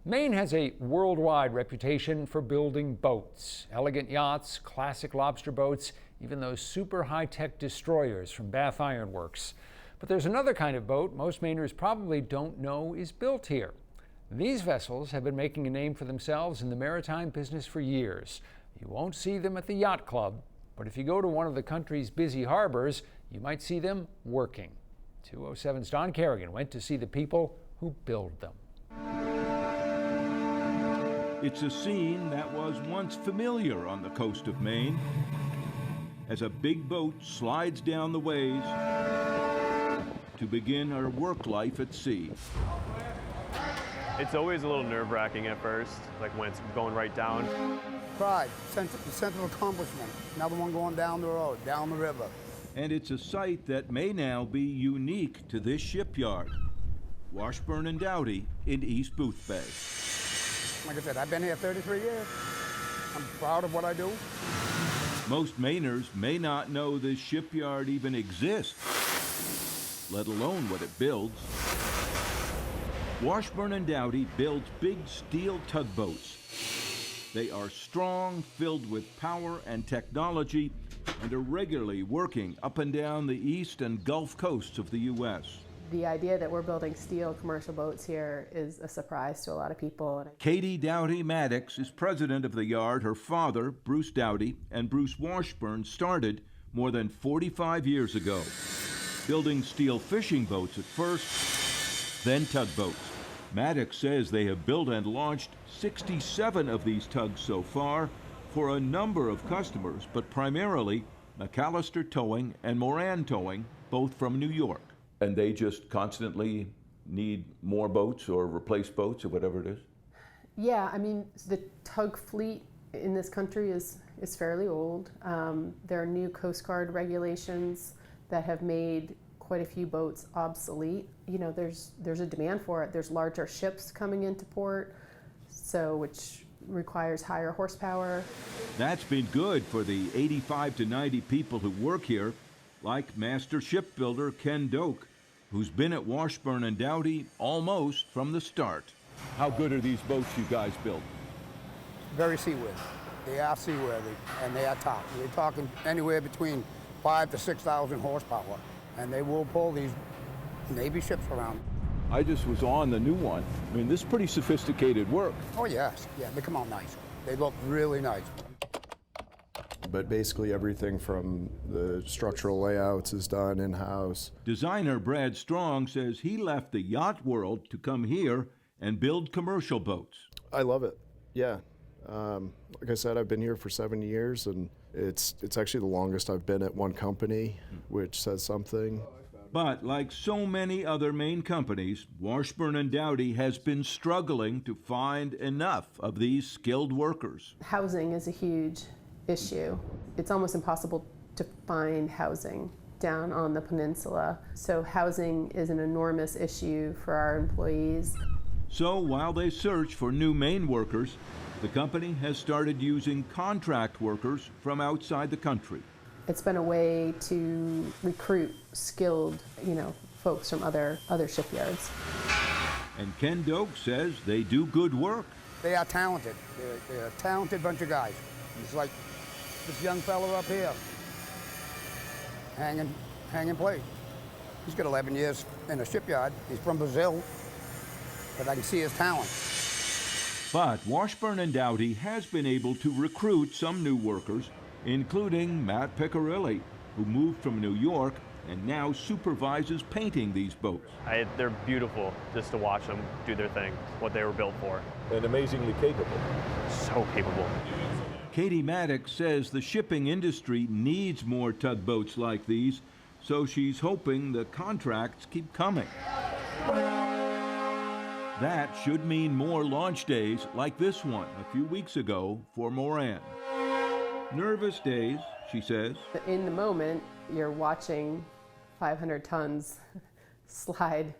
Maine has a worldwide reputation for building boats, elegant yachts, classic lobster boats, even those super high-tech destroyers from Bath Iron Works. But there's another kind of boat most Mainers probably don't know is built here. These vessels have been making a name for themselves in the maritime business for years. You won't see them at the yacht club, but if you go to one of the country's busy harbors, you might see them working. 207's Don Kerrigan went to see the people who build them. It's a scene that was once familiar on the coast of Maine as a big boat slides down the ways to begin her work life at sea. It's always a little nerve-wracking at first, like when it's going right down. Pride, sense of accomplishment. Another one going down the road, down the river. And it's a site that may now be unique to this shipyard, Washburn Doughty in East Boothbay. Like I said, I've been here 33 years. I'm proud of what I do. Most Mainers may not know this shipyard even exists, let alone what it builds. Washburn Doughty builds big steel tugboats. They are strong, filled with power and technology, and are regularly working up and down the east and Gulf coasts of the U.S. The idea that we're building steel commercial boats here is a surprise to a lot of people. Katie Doughty Maddox is president of the yard. Her father, Bruce Doughty, and Bruce Washburn started more than 45 years ago, building steel fishing boats at first, then tugboats. Maddox says they have built and launched 67 of these tugs so far for a number of customers, but primarily McAllister Towing and Moran Towing, both from New York. And they just constantly need more boats or replace boats or whatever it is? Yeah, I mean, the tug fleet in this country is fairly old. There are new Coast Guard regulations that have made quite a few boats obsolete. You know, there's a demand for it. There's larger ships coming into port, which requires higher horsepower. That's been good for the 85 to 90 people who work here, like master shipbuilder Ken Doak, who's been at Washburn Doughty almost from the start. How good are these boats you guys build? Very seaworthy. They are seaworthy, and they are top. We're talking anywhere between 5,000 to 6,000 horsepower, and they will pull these Navy ships around. I just was on the new one. I mean, this is pretty sophisticated work. Oh, yes. Yeah, they come out nice. They look really nice. But basically everything from the structural layouts is done in-house. Designer Brad Strong says he left the yacht world to come here and build commercial boats. I love it, yeah. Like I said, I've been here for 7 years, and it's actually the longest I've been at one company, which says something. But like so many other Maine companies, Washburn Doughty has been struggling to find enough of these skilled workers. Housing is a huge issue. It's almost impossible to find housing down on the peninsula. So housing is an enormous issue for our employees. So while they search for new Maine workers, the company has started using contract workers from outside the country. It's been a way to recruit skilled, folks from other shipyards. And Ken Doak says they do good work. They are talented. They're a talented bunch of guys. It's like this young fella up here, hanging plate. He's got 11 years in a shipyard. He's from Brazil, but I can see his talent. But Washburn Doughty has been able to recruit some new workers, including Matt Piccirilli, who moved from New York and now supervises painting these boats. They're beautiful just to watch them do their thing, what they were built for. And amazingly capable. So capable. Katie Maddox says the shipping industry needs more tugboats like these, so she's hoping the contracts keep coming. That should mean more launch days like this one a few weeks ago for Moran. Nervous days, she says. In the moment, you're watching 500 tons slide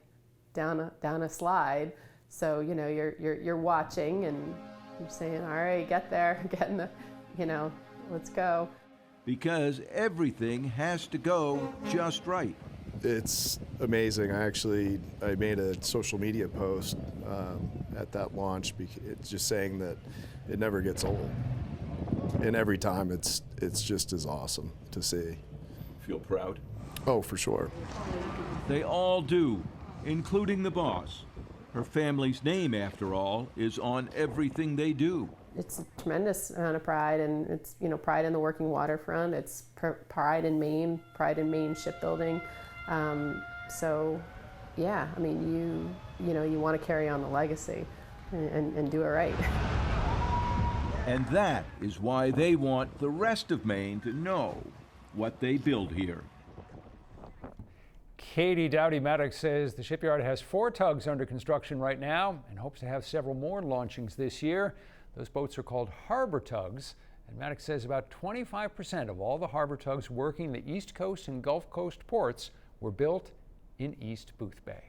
down a slide. So, you're watching and you're saying, all right, get there, get in the, let's go. Because everything has to go just right. It's amazing. I made a social media post at that launch. It's just saying that it never gets old, and every time it's just as awesome to see. Feel proud? Oh, for sure. They all do, including the boss. Her family's name, after all, is on everything they do. It's a tremendous amount of pride, and it's, you know, pride in the working waterfront. It's pride in Maine shipbuilding. So, yeah, I mean, you want to carry on the legacy and do it right. And that is why they want the rest of Maine to know what they build here. Katie Doughty-Maddox says the shipyard has 4 tugs under construction right now and hopes to have several more launchings this year. Those boats are called harbor tugs, and Maddox says about 25% of all the harbor tugs working the East Coast and Gulf Coast ports were built in East Boothbay.